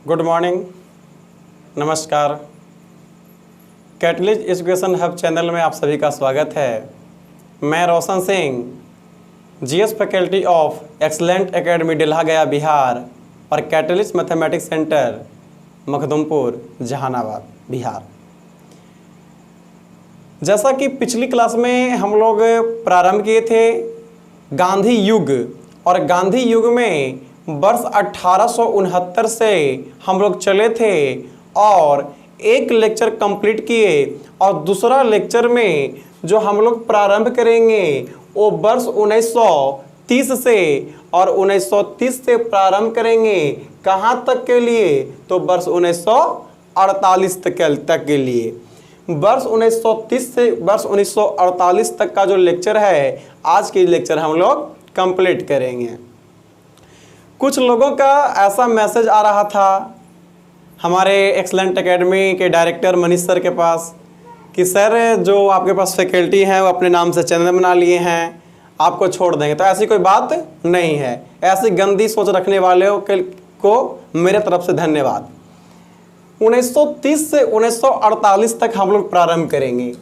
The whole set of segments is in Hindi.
गुड मॉर्निंग, नमस्कार। कैटलिस्ट एजुकेशन हब चैनल में आप सभी का स्वागत है। मैं Roshan Singh, GS faculty of excellent academy Dilha Gaya Bihar और catalyst mathematics centre Makhdumpur Jehanabad Bihar. जैसा कि पिछली क्लास में हम लोग प्रारंभ किए थे गांधी युग, और गांधी युग में वर्ष 1869 से हम लोग चले थे और एक लेक्चर कंप्लीट किए, और दूसरा लेक्चर में जो हम लोग प्रारंभ करेंगे वो वर्ष 1930 से, और 1930 से प्रारंभ करेंगे कहाँ तक के लिए, तो वर्ष 1948 तक के लिए। वर्ष 1930 से वर्ष 1948 तक का जो लेक्चर है, आज के लेक्चर हम लोग कंप्लीट करेंगे। कुछ लोगों का ऐसा मैसेज आ रहा था हमारे एक्सलेंट एकेडमी के डायरेक्टर मनीष सर के पास कि सर जो आपके पास फैकल्टी हैं वो अपने नाम से चैनल बना लिए हैं, आपको छोड़ देंगे। तो ऐसी कोई बात नहीं है। ऐसी गंदी सोच रखने वाले को मेरे तरफ से धन्यवाद। 1930 से 1948 तक हम लोग प्रारंभ करेंगे।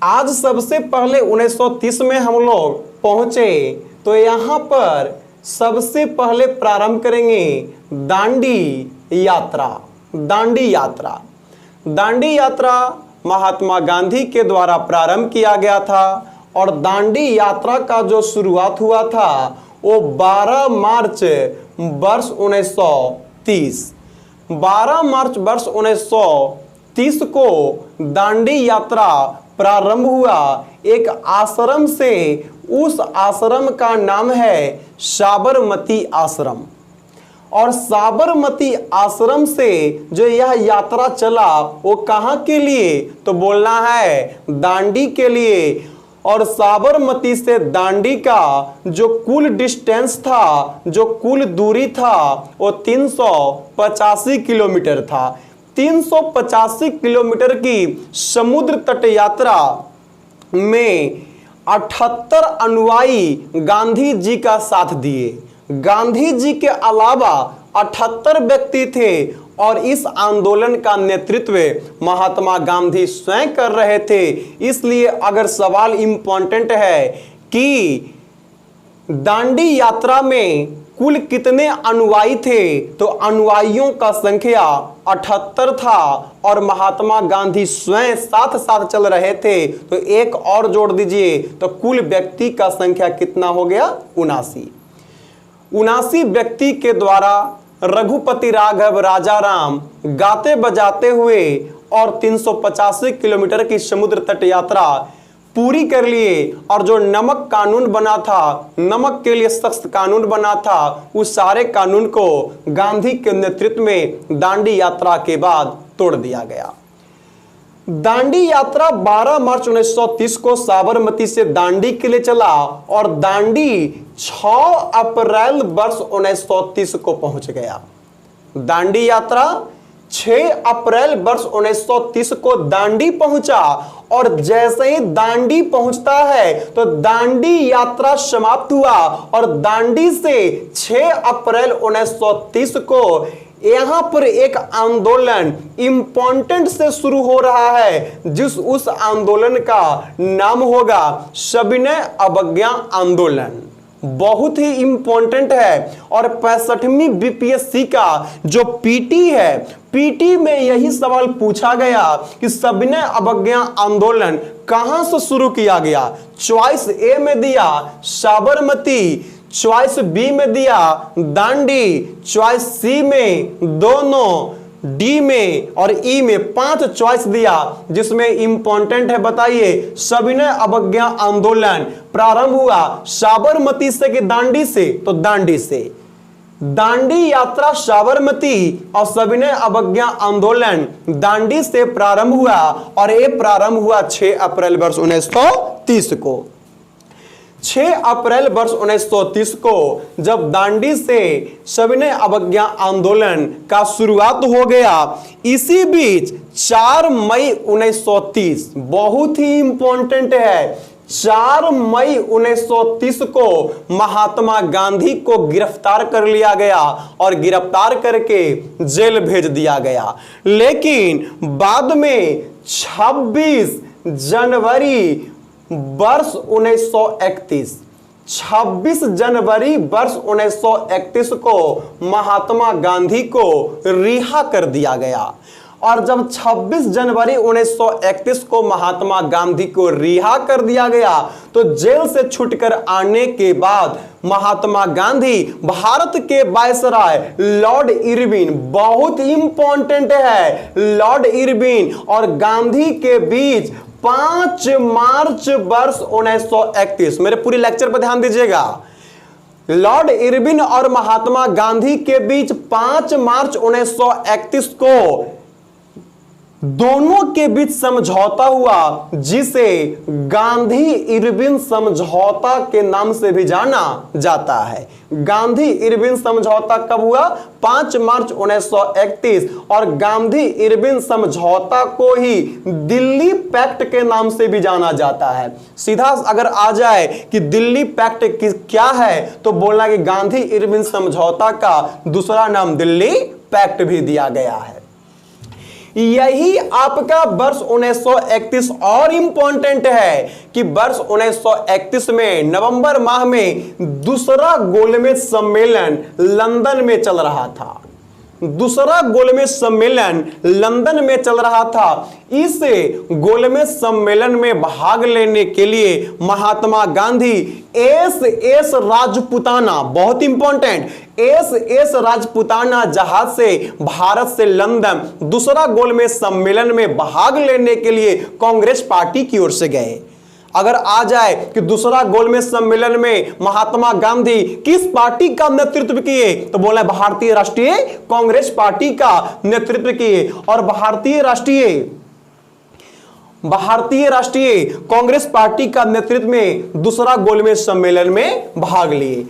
आज सबसे पहले 1930 में हम लोग पहुँचे, तो यहाँ पर सबसे पहले प्रारंभ करेंगे दांडी यात्रा। दांडी यात्रा, दांडी यात्रा महात्मा गांधी के द्वारा प्रारंभ किया गया था, और दांडी यात्रा का जो शुरुआत हुआ था वो 12 मार्च वर्ष 1930। 12 मार्च वर्ष 1930 को दांडी यात्रा प्रारंभ हुआ एक आश्रम से। उस आश्रम का नाम है साबरमती आश्रम, और साबरमती आश्रम से जो यह यात्रा चला वो कहाँ के लिए, तो बोलना है दांडी के लिए। और साबरमती से दांडी का जो कुल डिस्टेंस था, जो कुल दूरी था, वो 385 किलोमीटर था। 385 किलोमीटर की समुद्र तट यात्रा में 78 अनुयायी गांधी जी का साथ दिए। गांधी जी के अलावा 78 व्यक्ति थे, और इस आंदोलन का नेतृत्व महात्मा गांधी स्वयं कर रहे थे। इसलिए अगर सवाल इम्पोर्टेंट है कि दांडी यात्रा में कुल कितने अनुयायी थे, तो अनुयायियों का संख्या 78 था, और महात्मा गांधी स्वयं साथ साथ चल रहे थे। तो एक और जोड़ दीजिए, तो कुल व्यक्ति का संख्या कितना हो गया, 79। 79 व्यक्ति के द्वारा रघुपति राघव राजाराम गाते बजाते हुए और 385 किलोमीटर की समुद्र तट यात्रा पूरी कर लिए। और जो नमक कानून बना था, नमक के लिए सख्त कानून बना था, उस सारे कानून को गांधी के नेतृत्व में दांडी यात्रा के बाद तोड़ दिया गया। दांडी यात्रा 12 मार्च 1930 को साबरमती से दांडी के लिए चला, और दांडी 6 अप्रैल वर्ष 1930 को पहुंच गया। दांडी यात्रा 6 अप्रैल वर्ष 1930 को दांडी पहुंचा, और जैसे ही दांडी पहुंचता है तो दांडी यात्रा समाप्त हुआ, और दांडी से 6 अप्रैल 1930 को यहां पर एक आंदोलन इंपॉर्टेंट से शुरू हो रहा है, उस आंदोलन का नाम होगा सविनय अवज्ञा आंदोलन। बहुत ही इंपॉर्टेंट है, और 65वीं बीपीएससी का जो पीटी है, पीटी में यही सवाल पूछा गया कि सविनय अवज्ञा आंदोलन कहां से शुरू किया गया। चॉइस ए में दिया साबरमती, चॉइस बी में दिया दांडी, चॉइस सी में दोनों, डी में और ई में 5 चॉइस दिया, जिसमें इंपॉर्टेंट है बताइए सविनय अवज्ञा आंदोलन प्रारंभ हुआ साबरमती से कि दांडी से, तो दांडी से। दांडी यात्रा साबरमती और सविनय अवज्ञा आंदोलन दांडी से प्रारंभ हुआ, और ये प्रारंभ हुआ 6 अप्रैल वर्ष 1930 को। 6 अप्रैल वर्ष 1930 को जब दांडी से सविनय अवज्ञा आंदोलन का शुरुआत हो गया, इसी बीच 4 मई 1930 बहुत ही इंपॉर्टेंट है। 4 मई 1930 को महात्मा गांधी को गिरफ्तार कर लिया गया और गिरफ्तार करके जेल भेज दिया गया। लेकिन बाद में 26 जनवरी वर्ष 1931 26 जनवरी वर्ष 1931 को महात्मा गांधी को रिहा कर दिया गया। और जब 26 जनवरी 1931 को महात्मा गांधी को रिहा कर दिया गया तो जेल से छूटकर आने के बाद महात्मा गांधी भारत के वायसराय लॉर्ड इरविन, बहुत इंपॉर्टेंट है, लॉर्ड इरविन और गांधी के बीच 5 मार्च वर्ष 1931, मेरे पूरी लेक्चर पर ध्यान दीजिएगा, लॉर्ड इरविन और महात्मा गांधी के बीच 5 मार्च 1931 को दोनों के बीच समझौता हुआ, जिसे गांधी इरविन समझौता के नाम से भी जाना जाता है। गांधी इरविन समझौता कब हुआ? 5 मार्च 1931। और गांधी इरविन समझौता को ही दिल्ली पैक्ट के नाम से भी जाना जाता है। सीधा अगर आ जाए कि दिल्ली पैक्ट क्या है तो बोलना कि गांधी इरविन समझौता का दूसरा नाम दिल्ली पैक्ट भी दिया गया है। यही आपका वर्ष 1931 और इंपॉर्टेंट है कि वर्ष 1931 में नवंबर माह में दूसरा गोलमेज सम्मेलन लंदन में चल रहा था। दूसरा गोलमेज सम्मेलन लंदन में चल रहा था। इस गोलमेज सम्मेलन में भाग लेने के लिए महात्मा गांधी एस राजपुताना, बहुत इंपॉर्टेंट, एस राजपुताना जहाज से भारत से लंदन दूसरा गोलमेज सम्मेलन में भाग लेने के लिए कांग्रेस पार्टी की ओर से गए। अगर आ जाए कि दूसरा गोलमेज सम्मेलन में महात्मा गांधी किस पार्टी का नेतृत्व किए तो बोला भारतीय राष्ट्रीय कांग्रेस पार्टी का नेतृत्व किए और भारतीय राष्ट्रीय कांग्रेस पार्टी का नेतृत्व में दूसरा गोलमेज सम्मेलन में भाग लिए।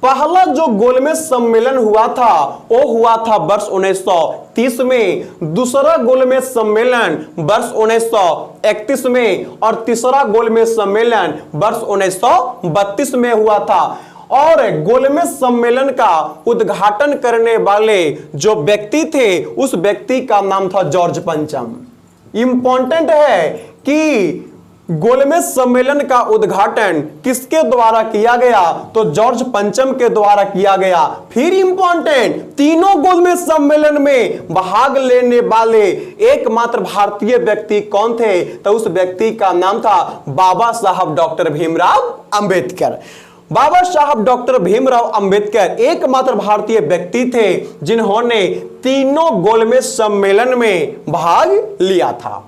पहला जो गोलमेज सम्मेलन हुआ था वो हुआ था वर्ष 1930 में, दूसरा गोलमेज सम्मेलन वर्ष 1931 में और तीसरा गोलमेज सम्मेलन वर्ष 1932 में हुआ था। और गोलमेज सम्मेलन का उद्घाटन करने वाले जो व्यक्ति थे उस व्यक्ति का नाम था जॉर्ज पंचम। इंपॉर्टेंट है कि गोलमेज सम्मेलन का उद्घाटन किसके द्वारा किया गया तो जॉर्ज पंचम के द्वारा किया गया। फिर इंपॉर्टेंट, तीनों गोलमेज सम्मेलन में भाग लेने वाले एकमात्र भारतीय व्यक्ति कौन थे तो उस व्यक्ति का नाम था बाबा साहब डॉक्टर भीमराव अंबेडकर। बाबा साहब डॉक्टर भीमराव अंबेडकर एकमात्र भारतीय व्यक्ति थे जिन्होंने तीनों गोलमेज सम्मेलन में भाग लिया था।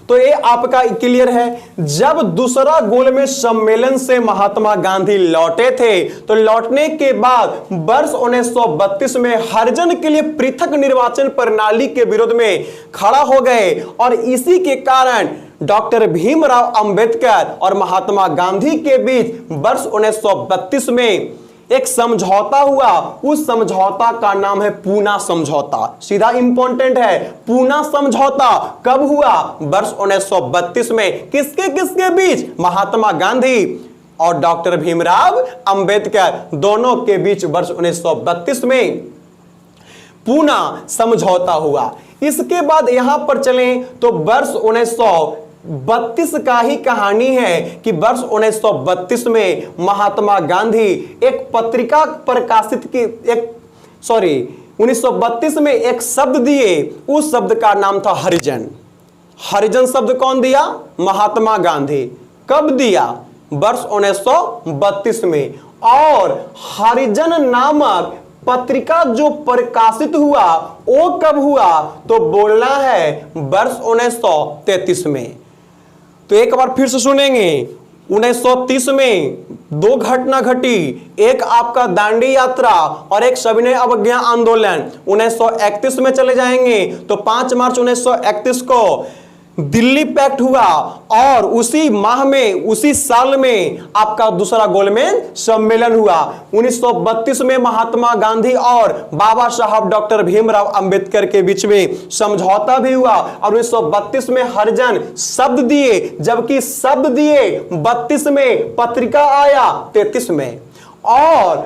तो ये आपका क्लियर है। जब दूसरा गोलमेज सम्मेलन से महात्मा गांधी लौटे थे तो लौटने के बाद वर्ष 1932 में हरिजन के लिए पृथक निर्वाचन प्रणाली के विरोध में खड़ा हो गए और इसी के कारण डॉक्टर भीमराव अंबेडकर और महात्मा गांधी के बीच वर्ष 1932 में एक समझौता हुआ। उस समझौता का नाम है पूना समझौता। सीधा इंपॉर्टेंट है, पूना समझौता कब हुआ? वर्ष 1932 में। किसके किसके बीच? महात्मा गांधी और डॉक्टर भीमराव अंबेडकर दोनों के बीच वर्ष 1932 में पूना समझौता हुआ। इसके बाद यहां पर चलें तो वर्ष 1932 का ही कहानी है कि वर्ष 1932 में महात्मा गांधी एक पत्रिका प्रकाशित की 1932 में एक शब्द दिए, उस शब्द का नाम था हरिजन। हरिजन शब्द कौन दिया? महात्मा गांधी। कब दिया? वर्ष 1932 में। और हरिजन नामक पत्रिका जो प्रकाशित हुआ वो कब हुआ तो बोलना है वर्ष 1933 में। तो एक बार फिर से सुनेंगे। 1930 में दो घटना घटी, एक आपका दांडी यात्रा और एक सविनय अवज्ञा आंदोलन। 1931 में चले जाएंगे तो 5 मार्च 1931 को दिल्ली पैक्ट हुआ और उसी माह में, उसी साल में आपका दूसरा गोलमेज सम्मेलन हुआ। 1932 में महात्मा गांधी और बाबा साहब डॉक्टर भीमराव अंबेडकर के बीच में समझौता भी हुआ और 1932 में हरिजन शब्द दिए, जबकि शब्द दिए 32 में, पत्रिका आया 33 में। और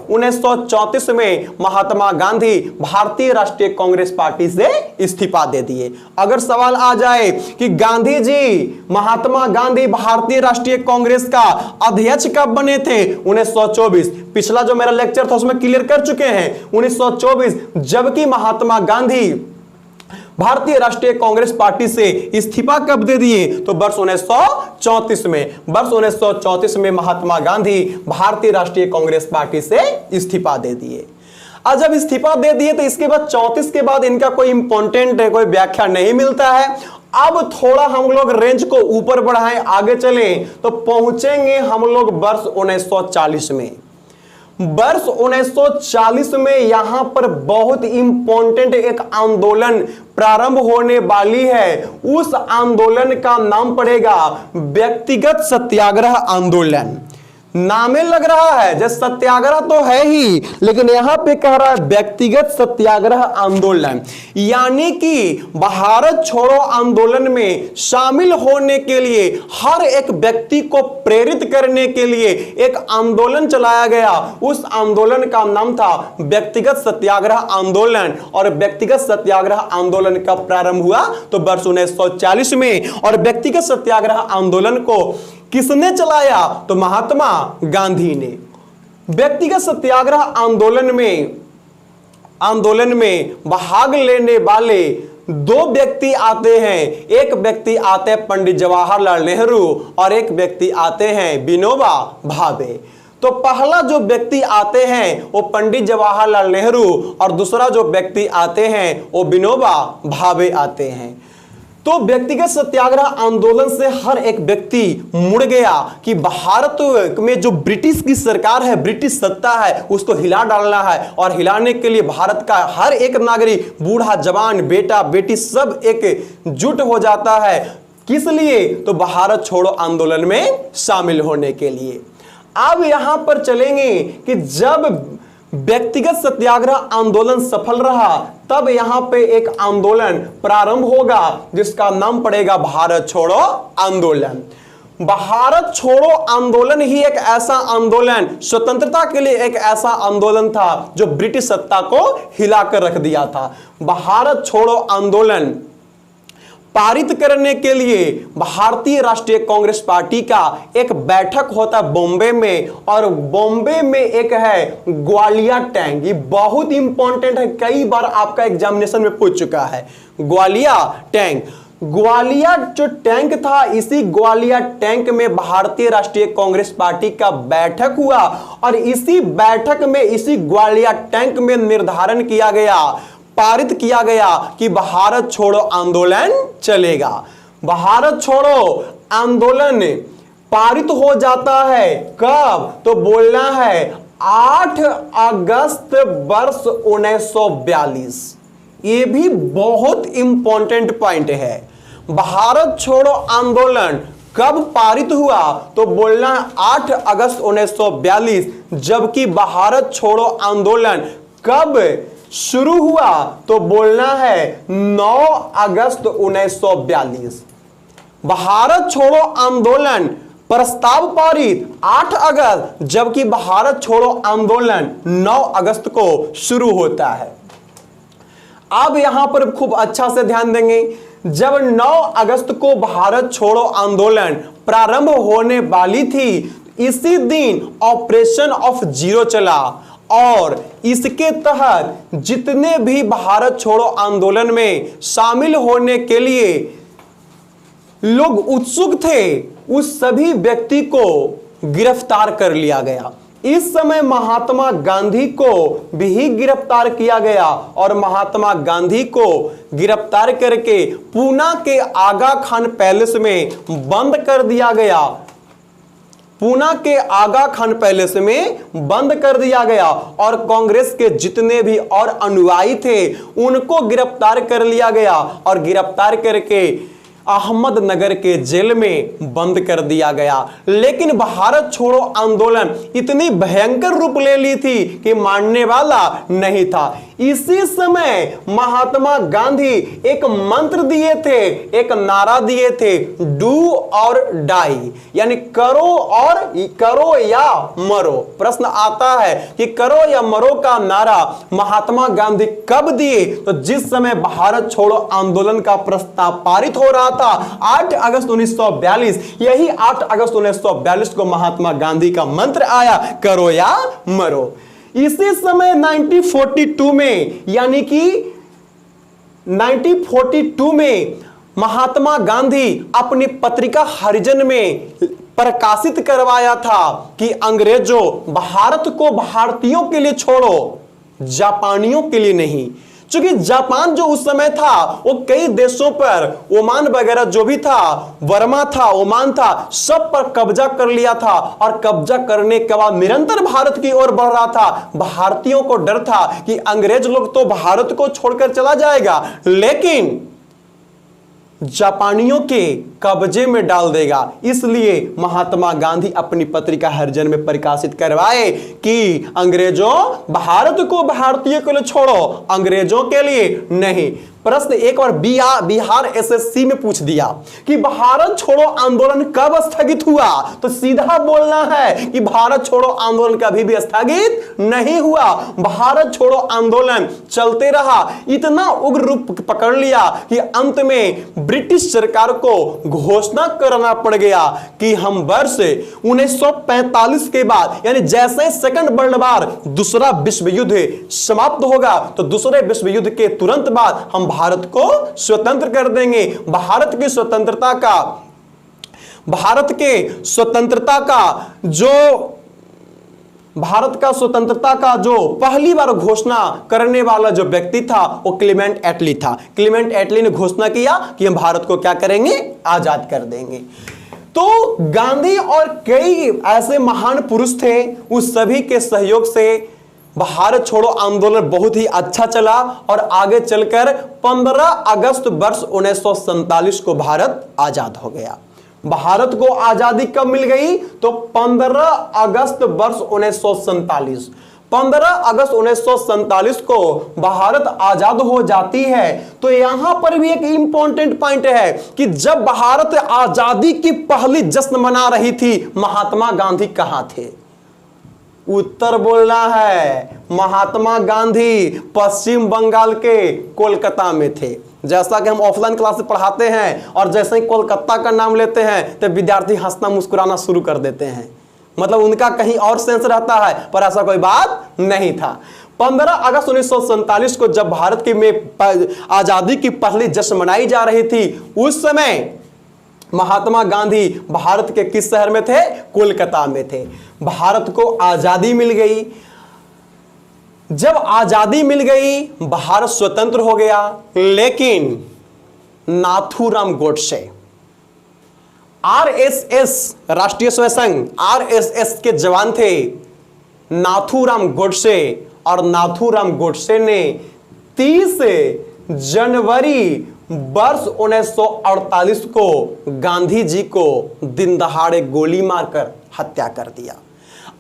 1934 में महात्मा गांधी भारतीय राष्ट्रीय कांग्रेस पार्टी से इस्तीफा दे दिए। अगर सवाल आ जाए कि गांधी जी, महात्मा गांधी भारतीय राष्ट्रीय कांग्रेस का अध्यक्ष कब बने थे? 1924। पिछला जो मेरा लेक्चर था उसमें क्लियर कर चुके हैं, 1924। जबकि महात्मा गांधी भारतीय राष्ट्रीय कांग्रेस पार्टी से इस्तीफा कब दे दिए? तो वर्ष 1934 में। वर्ष 1934 में महात्मा गांधी भारतीय राष्ट्रीय कांग्रेस पार्टी से इस्तीफा दे दिए। और जब इस्तीफा दे दिए तो इसके बाद 34 के बाद इनका कोई इंपॉर्टेंट कोई व्याख्या नहीं मिलता है। अब थोड़ा हम लोग रेंज को ऊपर बढ़ाएं, आगे चलें तो पहुंचेंगे हम लोग वर्ष 1940 में। वर्ष 1940 में यहां पर बहुत इंपॉर्टेंट एक आंदोलन प्रारंभ होने वाली है। उस आंदोलन का नाम पड़ेगा व्यक्तिगत सत्याग्रह आंदोलन। नामे लग रहा है जैसे सत्याग्रह तो है ही, लेकिन यहां पे कह रहा है व्यक्तिगत सत्याग्रह आंदोलन, यानी कि भारत छोड़ो आंदोलन में शामिल होने के लिए हर एक व्यक्ति को प्रेरित करने के लिए एक आंदोलन चलाया गया। उस आंदोलन का नाम था व्यक्तिगत सत्याग्रह आंदोलन। और व्यक्तिगत सत्याग्रह आंदोलन का प्रारंभ हुआ तो वर्ष 1940 में। और व्यक्तिगत सत्याग्रह आंदोलन को किसने चलाया? तो महात्मा गांधी ने। व्यक्तिगत सत्याग्रह आंदोलन में भाग लेने वाले दो व्यक्ति आते हैं। एक व्यक्ति आते हैं पंडित जवाहरलाल नेहरू और एक व्यक्ति आते हैं विनोबा भावे। तो पहला जो व्यक्ति आते हैं वो पंडित जवाहरलाल नेहरू और दूसरा जो व्यक्ति आते हैं वो विनोबा भावे आते हैं। तो व्यक्तिगत सत्याग्रह आंदोलन से हर एक व्यक्ति मुड़ गया कि भारत में जो ब्रिटिश की सरकार है, ब्रिटिश सत्ता है, उसको हिला डालना है। और हिलाने के लिए भारत का हर एक नागरिक, बूढ़ा जवान, बेटा बेटी सब एकजुट हो जाता है। किस लिए? तो भारत छोड़ो आंदोलन में शामिल होने के लिए। अब यहां पर चलेंगे कि जब व्यक्तिगत सत्याग्रह आंदोलन सफल रहा तब यहां पे एक आंदोलन प्रारंभ होगा जिसका नाम पड़ेगा भारत छोड़ो आंदोलन। भारत छोड़ो आंदोलन ही एक ऐसा आंदोलन, स्वतंत्रता के लिए एक ऐसा आंदोलन था जो ब्रिटिश सत्ता को हिलाकर रख दिया था। भारत छोड़ो आंदोलन पारित करने के लिए भारतीय राष्ट्रीय कांग्रेस पार्टी का एक बैठक होता है बॉम्बे में। और बॉम्बे में एक है ग्वालियर टैंक, ये बहुत इंपॉर्टेंट है, कई बार आपका एग्जामिनेशन में पूछ चुका है। ग्वालियर टैंक, ग्वालियर जो टैंक था, इसी ग्वालियर टैंक में भारतीय राष्ट्रीय कांग्रेस पार्टी का बैठक हुआ। और इसी बैठक में, इसी ग्वालियर टैंक में निर्धारण किया गया, पारित किया गया कि भारत छोड़ो आंदोलन चलेगा। भारत छोड़ो आंदोलन पारित हो जाता है कब? तो बोलना है 8 अगस्त वर्ष 1942। ये भी बहुत इंपॉर्टेंट पॉइंट है। भारत छोड़ो आंदोलन कब पारित हुआ? तो बोलना है 8 अगस्त 1942। जबकि भारत छोड़ो आंदोलन कब शुरू हुआ? तो बोलना है 9 अगस्त 1942। भारत छोड़ो आंदोलन प्रस्ताव पारित 8 अगस्त, जबकि भारत छोड़ो आंदोलन 9 अगस्त को शुरू होता है। अब यहां पर खूब अच्छा से ध्यान देंगे, जब 9 अगस्त को भारत छोड़ो आंदोलन प्रारंभ होने वाली थी, इसी दिन ऑपरेशन ऑफ जीरो चला। और इसके तहत जितने भी भारत छोड़ो आंदोलन में शामिल होने के लिए लोग उत्सुक थे, उस सभी व्यक्ति को गिरफ्तार कर लिया गया। इस समय महात्मा गांधी को भी गिरफ्तार किया गया और महात्मा गांधी को गिरफ्तार करके पूना के आगा खान पैलेस में बंद कर दिया गया। पूना के आगा खान पैलेस में बंद कर दिया गया और कांग्रेस के जितने भी और अनुयायी थे उनको गिरफ्तार कर लिया गया और गिरफ्तार करके अहमदनगर के जेल में बंद कर दिया गया। लेकिन भारत छोड़ो आंदोलन इतनी भयंकर रूप ले ली थी कि मानने वाला नहीं था। इसी समय महात्मा गांधी एक मंत्र दिए थे, एक नारा दिए थे, डू और डाई, यानी करो या मरो। प्रश्न आता है कि करो या मरो का नारा महात्मा गांधी कब दिए? तो जिस समय भारत छोड़ो आंदोलन का प्रस्ताव पारित हो रहा था 8 अगस्त 1942, यही 8 अगस्त 1942 को महात्मा गांधी का मंत्र आया, करो या मरो। इसी समय 1942 में, यानी कि 1942 में महात्मा गांधी अपनी पत्रिका हरिजन में प्रकाशित करवाया था कि अंग्रेजों भारत को भारतीयों के लिए छोड़ो, जापानियों के लिए नहीं। क्योंकि जापान जो उस समय था वो कई देशों पर, ओमान वगैरह जो भी था, वर्मा था, ओमान था, सब पर कब्जा कर लिया था और कब्जा करने के बाद निरंतर भारत की ओर बढ़ रहा था। भारतीयों को डर था कि अंग्रेज लोग तो भारत को छोड़कर चला जाएगा लेकिन जापानियों के कब्जे में डाल देगा। इसलिए महात्मा गांधी अपनी पत्रिका हरिजन में प्रकाशित करवाए कि अंग्रेजों भारत को भारतीय के लिए छोड़ो, अंग्रेजों के लिए नहीं। प्रश्न एक बार बिहार एसएससी में पूछ दिया कि भारत छोड़ो आंदोलन कब स्थगित हुआ, तो सीधा बोलना है कि भारत छोड़ो आंदोलन कभी भी स्थगित नहीं हुआ। भारत छोड़ो आंदोलन चलते रहा, इतना उग्र रूप पकड़ लिया कि अंत में ब्रिटिश सरकार को घोषणा करना पड़ गया कि हम वर्ष 1945 के बाद, यानी जैसे सेकंड वर्ल्ड वार, दूसरा विश्व युद्ध समाप्त होगा तो दूसरे विश्व युद्ध के तुरंत बाद हम भारत को स्वतंत्र कर देंगे। भारत के स्वतंत्रता का जो पहली बार घोषणा करने वाला जो व्यक्ति था वो क्लेमेंट एटली था। क्लेमेंट एटली ने घोषणा किया कि हम भारत को क्या करेंगे, आजाद कर देंगे। तो गांधी और कई ऐसे महान पुरुष थे, उस सभी के सहयोग से भारत छोड़ो आंदोलन बहुत ही अच्छा चला और आगे चलकर 15 अगस्त वर्ष 1947 को भारत आजाद हो गया। भारत को आजादी कब मिल गई? तो 15 अगस्त वर्ष 1947। 15 अगस्त 1947 को भारत आजाद हो जाती है। तो यहां पर भी एक इंपॉर्टेंट पॉइंट है कि जब भारत आजादी की पहली जश्न मना रही थी, महात्मा गांधी कहां थे? उत्तर बोलना है। महात्मा गांधी पश्चिम बंगाल के कोलकाता में थे। जैसा कि हम ऑफलाइन क्लास से पढ़ाते हैं और जैसे ही कोलकाता का नाम लेते हैं तो विद्यार्थी हंसना मुस्कुराना शुरू कर देते हैं, मतलब उनका कहीं और सेंस रहता है, पर ऐसा कोई बात नहीं था। 15 अगस्त 1947 को जब भारत की में आजादी की पहली जश्न मनाई जा रही थी, उस समय महात्मा गांधी भारत के किस शहर में थे? कोलकाता में थे। भारत को आजादी मिल गई। जब आजादी मिल गई, भारत स्वतंत्र हो गया, लेकिन नाथूराम गोडसे, आरएसएस, राष्ट्रीय स्वयं संघ, आरएसएस के जवान थे नाथूराम गोडसे, और नाथूराम गोडसे ने 30 जनवरी वर्ष 1948 को गांधी जी को दिन दहाड़े गोली मारकर हत्या कर दिया।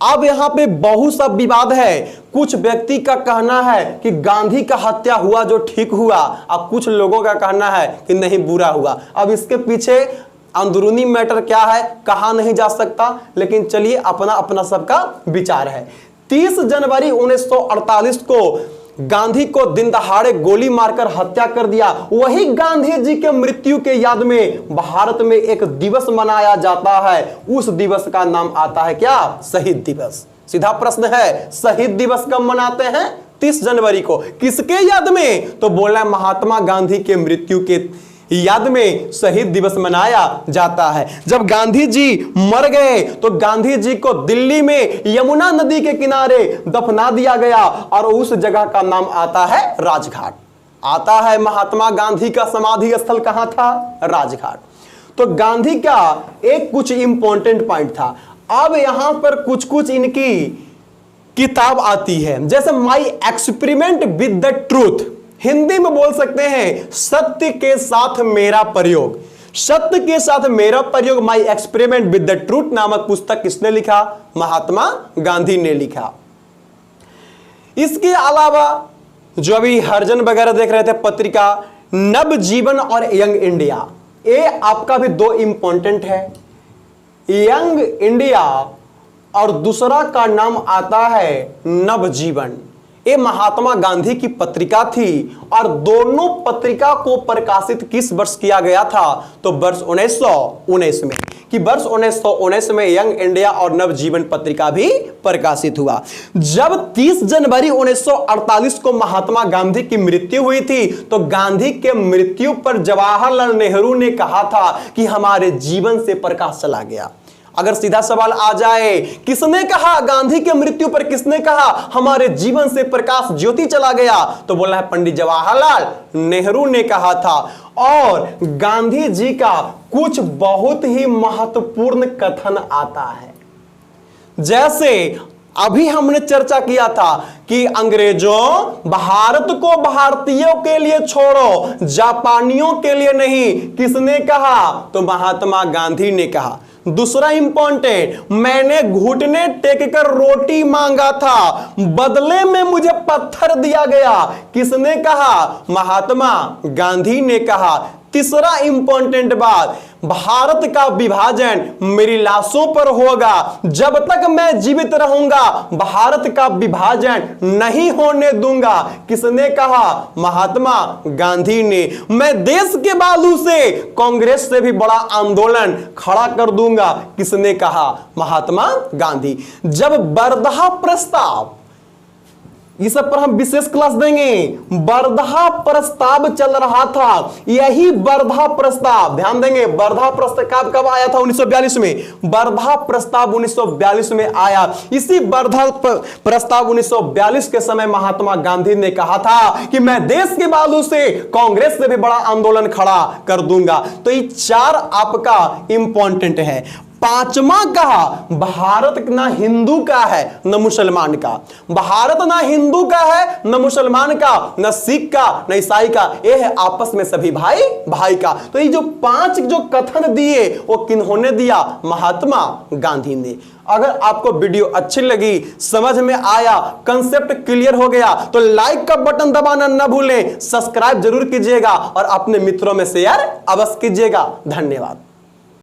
अब यहां पे बहुत सा विवाद है। कुछ व्यक्ति का कहना है कि गांधी का हत्या हुआ जो ठीक हुआ, अब कुछ लोगों का कहना है कि नहीं, बुरा हुआ। अब इसके पीछे अंदरूनी मैटर क्या है कहा नहीं जा सकता, लेकिन चलिए अपना अपना सबका विचार है। 30 जनवरी 1948 को गांधी को दिन दहाड़े गोली मारकर हत्या कर दिया। वही गांधी जी के मृत्यु के याद में भारत में एक दिवस मनाया जाता है। उस दिवस का नाम आता है क्या? शहीद दिवस। सीधा प्रश्न है, शहीद दिवस कब मनाते हैं? 30 जनवरी को। किसके याद में? तो बोला महात्मा गांधी के मृत्यु के याद में शहीद दिवस मनाया जाता है। जब गांधी जी मर गए तो गांधी जी को दिल्ली में यमुना नदी के किनारे दफना दिया गया और उस जगह का नाम आता है राजघाट। आता है महात्मा गांधी का समाधि स्थल कहां था? राजघाट। तो गांधी का एक कुछ इंपॉर्टेंट पॉइंट था। अब यहां पर कुछ कुछ इनकी किताब आती है, जैसे my experiment with the truth, Hindi में बोल सकते हैं सत्य के साथ मेरा प्रयोग। सत्य के साथ मेरा प्रयोग, my experiment with the truth नामक पुस्तक किसने लिखा? महात्मा गांधी ने लिखा। इसके अलावा जो अभी हरजन वगैरह देख रहे थे पत्रिका, नव जीवन और यंग इंडिया, ये आपका भी दो इंपॉर्टेंट है। यंग इंडिया और दूसरा का नाम आता है नव जीवन। ये महात्मा गांधी की पत्रिका थी और दोनों पत्रिका को प्रकाशित किस वर्ष किया गया था? तो वर्ष 1919 में, कि वर्ष 1919 में यंग इंडिया और नव जीवन पत्रिका भी प्रकाशित हुआ। जब 30 जनवरी 1948 को महात्मा गांधी की मृत्यु हुई थी, तो गांधी के मृत्यु पर जवाहरलाल नेहरू ने कहा था कि हमारे जीवन से प्रकाश चला गया। अगर सीधा सवाल आ जाए, किसने कहा गांधी के मृत्यु पर, किसने कहा हमारे जीवन से प्रकाश ज्योति चला गया? तो बोला है पंडित जवाहरलाल नेहरू ने कहा था। और गांधी जी का कुछ बहुत ही महत्वपूर्ण कथन आता है, जैसे अभी हमने चर्चा किया था कि अंग्रेजों भारत को भारतीयों के लिए छोड़ो, जापानियों के लिए नहीं। किसने कहा? तो महात्मा गांधी ने कहा। दूसरा इंपॉर्टेंट, मैंने घुटने टेक कर रोटी मांगा था, बदले में मुझे पत्थर दिया गया। किसने कहा? महात्मा गांधी ने कहा। तीसरा इंपॉर्टेंट बात, भारत का विभाजन मेरी लाशों पर होगा, जब तक मैं जीवित रहूंगा भारत का विभाजन नहीं होने दूंगा। किसने कहा? महात्मा गांधी ने। मैं देश के बालू से कांग्रेस से भी बड़ा आंदोलन खड़ा कर दूंगा। किसने कहा? महात्मा गांधी। जब वर्धा प्रस्ताव, इस सब पर हम विशेष क्लास देंगे। वर्धा प्रस्ताव चल रहा था, यही वर्धा प्रस्ताव, ध्यान देंगे, वर्धा प्रस्ताव कब आया था? 1942 में। वर्धा प्रस्ताव 1942 में आया। इसी वर्धा प्रस्ताव 1942 के समय महात्मा गांधी ने कहा था कि मैं देश के बालू से कांग्रेस से भी बड़ा आंदोलन खड़ा कर दूंगा। तो ये चार आपका इंपॉर्टेंट है। पांचवा कहा, भारत ना हिंदू का है न मुसलमान का। भारत ना हिंदू का है न मुसलमान का, न सिख का न ईसाई का, ये है आपस में सभी भाई भाई का। तो ये जो पांच जो कथन दिए वो किन्होंने दिया? महात्मा गांधी ने। अगर आपको वीडियो अच्छी लगी, समझ में आया, कंसेप्ट क्लियर हो गया, तो लाइक का बटन दबाना न भूलें, सब्सक्राइब जरूर कीजिएगा और अपने मित्रों में शेयर अवश्य कीजिएगा। धन्यवाद।